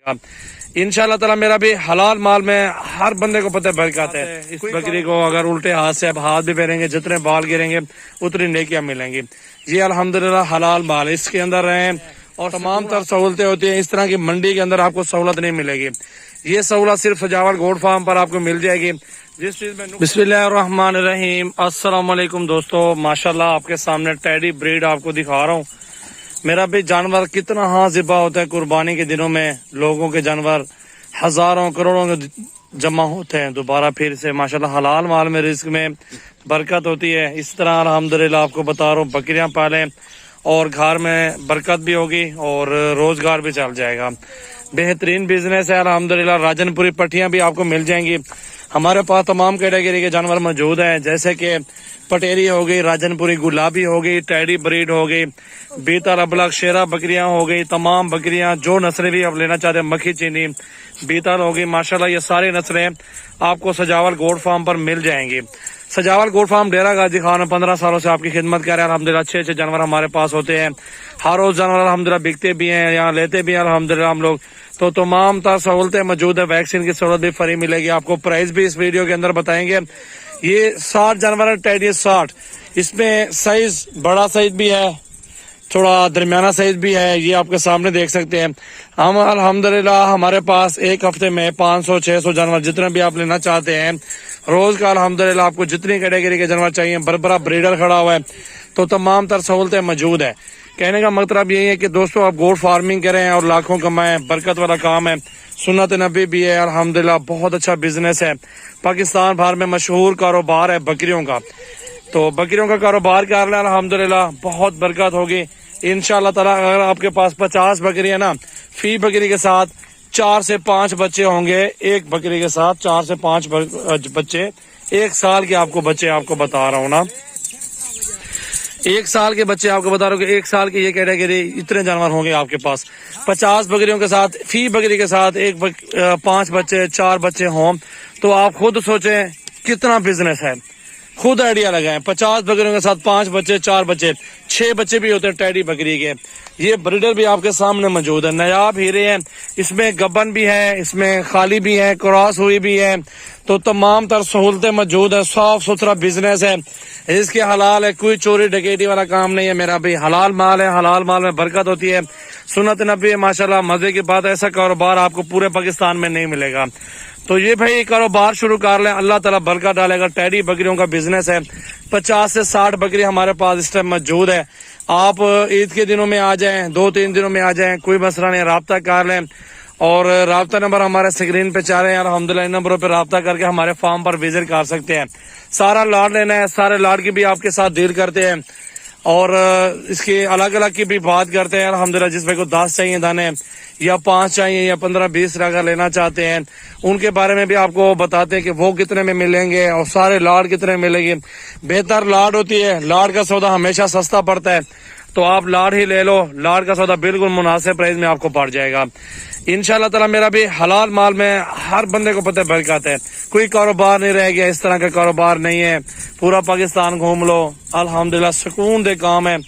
इंशाल्लाह ताला मेरा भी हलाल माल में हर बंदे को पता बरकत है। इस बकरी को अगर उल्टे हाथ से अब हाथ भी फेरेंगे, जितने बाल गिरेंगे उतनी नेकियां मिलेंगी। ये अल्हम्दुलिल्लाह हलाल माल, इसके अंदर रहें और तमाम तर सहूलतें होती हैं। इस तरह की मंडी के अंदर आपको सहूलत नहीं मिलेगी। ये सहूलत सिर्फ सजावल गोट फार्म पर आपको मिल जाएगी। जिस चीज में बिस्मिल्लाहिर्रहमानिर्रहीम, अस्सलाम वालेकुम दोस्तों, माशाल्लाह आपके सामने टेडी ब्रीड आपको दिखा रहा हूँ। मेरा भी जानवर कितना हाँ ज़िबा होता है कुर्बानी के दिनों में, लोगों के जानवर हजारों करोड़ों के जमा होते हैं दोबारा फिर से। माशाल्लाह हलाल माल में रिस्क में बरकत होती है। इस तरह अल्हम्दुलिल्लाह आपको बता रहा हूँ, बकरियां पालें और घर में बरकत भी होगी और रोजगार भी चल जाएगा। बेहतरीन बिजनेस है अल्हम्दुलिल्लाह। राजनपुरी पट्टियां भी आपको मिल जाएंगी। हमारे पास तमाम कैटेगरी के जानवर मौजूद हैं, जैसे कि पटेरी हो गई, राजनपुरी गुलाबी हो गई, टेडी ब्रीड हो गई, बीतल अबलग शेरा बकरियां हो गई, तमाम बकरियां जो नस्लें भी आप लेना चाहते हैं, मक्खी चीनी बीतल हो गई, माशाल्लाह ये सारी नस्लें आपको सजावल गोट फार्म पर मिल जाएंगी। सजावल गोट फार्म डेरा गाजी खान 15 सालों से आपकी खिदमत कर रहे हैं। अल्हम्दुलिल्लाह अच्छे अच्छे जानवर हमारे पास होते हैं। हर रोज जानवर अल्हम्दुलिल्लाह बिकते भी हैं, यहाँ लेते भी हैं अल्हम्दुलिल्लाह हम लोग। तो तमाम तर सहूलतें मौजूद है। वैक्सीन की सहूलत भी फ्री मिलेगी आपको। प्राइस भी इस वीडियो के अंदर बताएंगे। ये 60 जानवर है, टेडी 60। इसमें साइज बड़ा साइज भी है, थोड़ा दरमियाना साइज भी है, ये आपके सामने देख सकते हैं। हम अल्हम्दुलिल्लाह हमारे पास एक हफ्ते में 500-600 जानवर जितने भी आप लेना चाहते हैं रोज का, अल्हम्दुलिल्लाह आपको जितनी कैटेगरी के जानवर चाहिए, बरबरा ब्रीडर खड़ा हुआ है, तो तमाम तर सहूलतें मौजूद है। कहने का मतलब यही है कि दोस्तों आप गोट फार्मिंग करें और लाखों कमाएं, बरकत वाला काम है, सुन्नत नबी भी है अल्हम्दुलिल्लाह, बहुत अच्छा बिजनेस है। पाकिस्तान भर में मशहूर कारोबार है बकरियों का, तो बकरियों का कारोबार कर लें अल्हम्दुलिल्लाह बहुत बरकत होगी इंशाल्लाह ताला। अगर आपके पास 50 बकरी है ना, फी बकरी के साथ 4 से 5 बच्चे होंगे। एक बकरी के साथ 4 से 5 बच्चे, 1 साल के आपको बच्चे आपको बता रहा हूँ ना, 1 साल के बच्चे आपको बता रहा हूँ कि 1 साल की ये कैटेगरी इतने जानवर होंगे आपके पास। 50 बकरियों के साथ, फी बकरी के साथ 5 बच्चे 4 बच्चे हों, तो आप खुद सोचें कितना बिजनेस है, खुद आइडिया लगाएं। 50 बकरियों के साथ 5 बच्चे 4 बच्चे, 6 बच्चे भी होते हैं टेडी बकरी के। ये ब्रीडर भी आपके सामने मौजूद है, नायाब हीरे हैं। इसमें गबन भी है, इसमें खाली भी है, क्रॉस हुई भी है, तो तमाम तर सहूलतें मौजूद है। साफ सुथरा बिजनेस है, इसके हलाल है, कोई चोरी डकैती वाला काम नहीं है। मेरा भी हलाल माल है, हलाल माल में बरकत होती है, सुन्नत नबी है माशाल्लाह। मजे की बात, ऐसा कारोबार आपको पूरे पाकिस्तान में नहीं मिलेगा। तो ये भाई कारोबार शुरू कर लें, अल्लाह ताला बरकत डालेगा। टेडी बकरियों का बिजनेस है। 50 से 60 बकरी हमारे पास इस टाइम मौजूद है। आप ईद के दिनों में आ जाएं, 2-3 दिनों में आ जाएं, कोई मसला नहीं, राब्ता कर लें। और राब्ता नंबर हमारे स्क्रीन पे चाह रहे हैं, अल्हम्दुलिल्लाह इन नंबरों पे राब्ता करके हमारे फार्म पर विजिट कर सकते हैं। सारा लाड लेना है, सारे लाड की भी आपके साथ डील करते हैं और इसके अलग अलग की भी बात करते हैं अल्हम्दुलिल्लाह। जिस भाई को 10 चाहिए दाने या 5 चाहिए या 15-20 अगर लेना चाहते हैं, उनके बारे में भी आपको बताते हैं कि वो कितने में मिलेंगे और सारे लाड कितने मिलेंगे। बेहतर लाड होती है, लाड का सौदा हमेशा सस्ता पड़ता है, तो आप लाड ही ले लो। लाड का सौदा बिल्कुल मुनासिब प्राइस में आपको पड़ जाएगा इंशाल्लाह ताला। मेरा भी हलाल माल में हर बंदे को पता बरकत है, कोई कारोबार नहीं रह गया, इस तरह का कारोबार नहीं है। पूरा पाकिस्तान घूम लो, अल्हम्दुलिल्लाह सुकून दे काम है,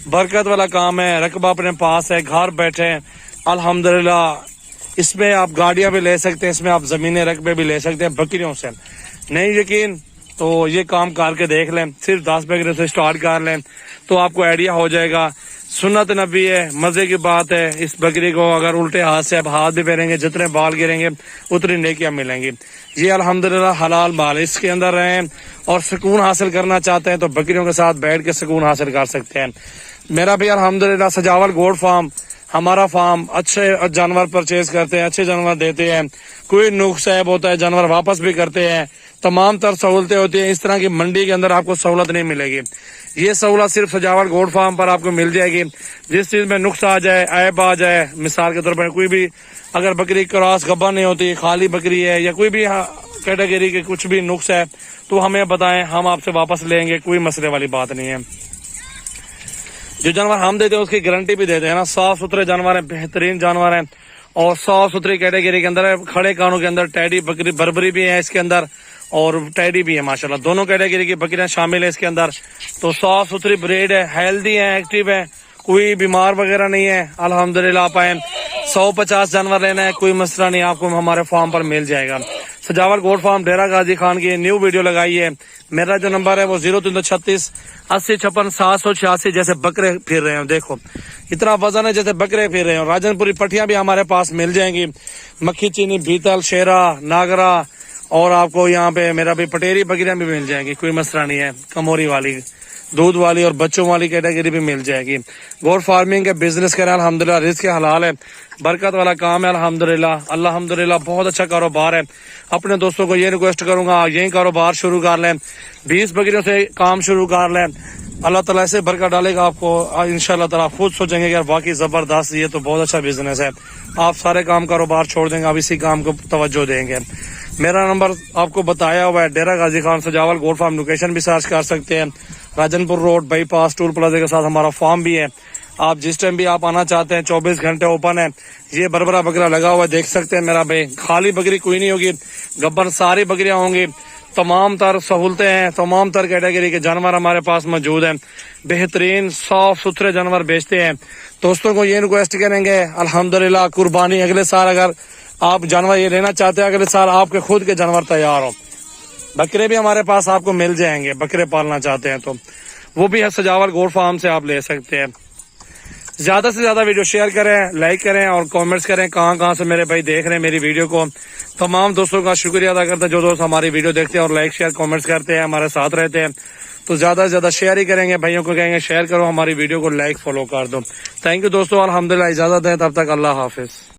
बरकत वाला काम है, रकबा अपने पास है, घर बैठे हैं अल्हम्दुलिल्लाह। इसमें आप गाड़ियां भी ले सकते हैं, इसमें आप जमीनें रकबे भी ले सकते हैं बकरियों से। नहीं यकीन तो ये काम करके देख लें, सिर्फ 10 बकरियों से स्टार्ट कर लें तो आपको आइडिया हो जाएगा। सुन्नत नबी है, मजे की बात है। इस बकरी को अगर उल्टे हाथ से आप हाथ भी फेरेंगे, जितने बाल गिरेंगे उतनी नेकियां मिलेंगी। ये अल्हम्दुलिल्लाह हलाल माल, इसके अंदर रहें और सुकून हासिल करना चाहते हैं तो बकरियों के साथ बैठ के सुकून हासिल कर सकते हैं। मेरा भी अल्हम्दुलिल्लाह सजावल गोट फार्म, हमारा फार्म अच्छे जानवर परचेज करते हैं, अच्छे जानवर देते हैं। कोई नुक्स ऐब होता है जानवर वापस भी करते हैं, तमाम तर सहूलतें होती हैं। इस तरह की मंडी के अंदर आपको सहूलत नहीं मिलेगी। ये सहूलत सिर्फ सजावल गोट फार्म पर आपको मिल जाएगी। जिस चीज में नुक्स आ जाए, ऐब आ जाए, मिसाल के तौर पर कोई भी अगर बकरी क्रॉस गब्बा नहीं होती, खाली बकरी है या कोई भी कैटेगरी के कुछ भी नुक्स है, तो हमें बताएं, हम आपसे वापस लेंगे, कोई मसले वाली बात नहीं है। जो जानवर हम देते हैं उसकी गारंटी भी देते हैं ना। साफ सुथरे जानवर हैं, बेहतरीन जानवर हैं और साफ सुथरी कैटेगरी के अंदर है। खड़े कानों के अंदर टेडी बकरी बर्बरी भी है इसके अंदर और टेडी भी है माशाल्लाह, दोनों कैटेगरी की बकरियां शामिल है इसके अंदर। तो साफ सुथरी ब्रीड है, हेल्दी है, एक्टिव है, कोई बीमार वगैरह नहीं है अल्हम्दुलिल्लाह। आप आए 150 जानवर लेना है, कोई मसला नहीं, आपको हमारे फार्म पर मिल जाएगा। सजावल गोट फार्म डेरा गाजी खान की न्यू वीडियो लगाई है। मेरा जो नंबर है वो 0336 80 56 786। जैसे बकरे फिर रहे हो, देखो इतना वजन है जैसे बकरे फिर रहे हो। राजनपुरी पट्टियां भी हमारे पास मिल जाएंगी, मक्खी चीनी, बीतल, शेरा, नागरा, और आपको यहाँ पे मेरा भी पटेरी बकरियां भी मिल जाएंगी, कोई मसला नहीं है। कमोरी वाली, दूध वाली और बच्चों वाली कैटेगरी भी मिल जाएगी। गोट फार्मिंग के बिजनेस करें अल्हम्दुलिल्लाह, रिस्क हलाल है, बरकत वाला काम है अल्हम्दुलिल्लाह। अल्हम्दुलिल्लाह बहुत अच्छा कारोबार है। अपने दोस्तों को ये रिक्वेस्ट करूंगा, यही कारोबार शुरू कर लें, 20 बकरियों से काम शुरू कर लें, अल्लाह ताला ऐसे बरकत डालेगा आपको इंशाअल्लाह ताला। खुद सोचेंगे कि यार वाकई जबरदस्त, ये तो बहुत अच्छा बिजनेस है। आप सारे काम कारोबार छोड़ देंगे, आप इसी काम को तवज्जो देंगे। मेरा नंबर आपको बताया हुआ है, डेरा गाजी खान सजावल गोट फार्म, लोकेशन भी सर्च कर सकते हैं। Rajanpur road bypass toll plaza के साथ हमारा फार्म भी है। आप जिस टाइम भी आप आना चाहते हैं 24 घंटे ओपन है। ये बरबरा बकरा लगा हुआ है, देख सकते हैं मेरा भाई। खाली बकरी कोई नहीं होगी, गब्बर सारी बकरियां होंगी। तमाम तर सहूलतें हैं, तमाम तर कैटेगरी के जानवर हमारे पास मौजूद हैं। बेहतरीन साफ सुथरे जानवर बेचते हैं। दोस्तों को ये रिक्वेस्ट करेंगे अल्हम्दुलिल्लाह, कुर्बानी अगले साल अगर आप जानवर ये लेना चाहते हैं, अगले साल आपके खुद के जानवर तैयार हो। बकरे भी हमारे पास आपको मिल जाएंगे, बकरे पालना चाहते हैं तो वो भी है सजावल गोट फार्म से आप ले सकते हैं। ज्यादा से ज्यादा वीडियो शेयर करें, लाइक करें और कमेंट्स करें कहां से मेरे भाई देख रहे हैं मेरी वीडियो को। तमाम दोस्तों का शुक्रिया अदा करते हैं जो दोस्त हमारी वीडियो देखते हैं और लाइक शेयर कमेंट्स करते हैं, हमारे साथ रहते हैं। तो ज्यादा से ज्यादा शेयर ही करेंगे, भाइयों को कहेंगे शेयर करो, हमारी वीडियो को लाइक फॉलो कर दो। थैंक यू दोस्तों, अल्हम्दुलिल्लाह, इजाजत है, तब तक अल्लाह हाफिज।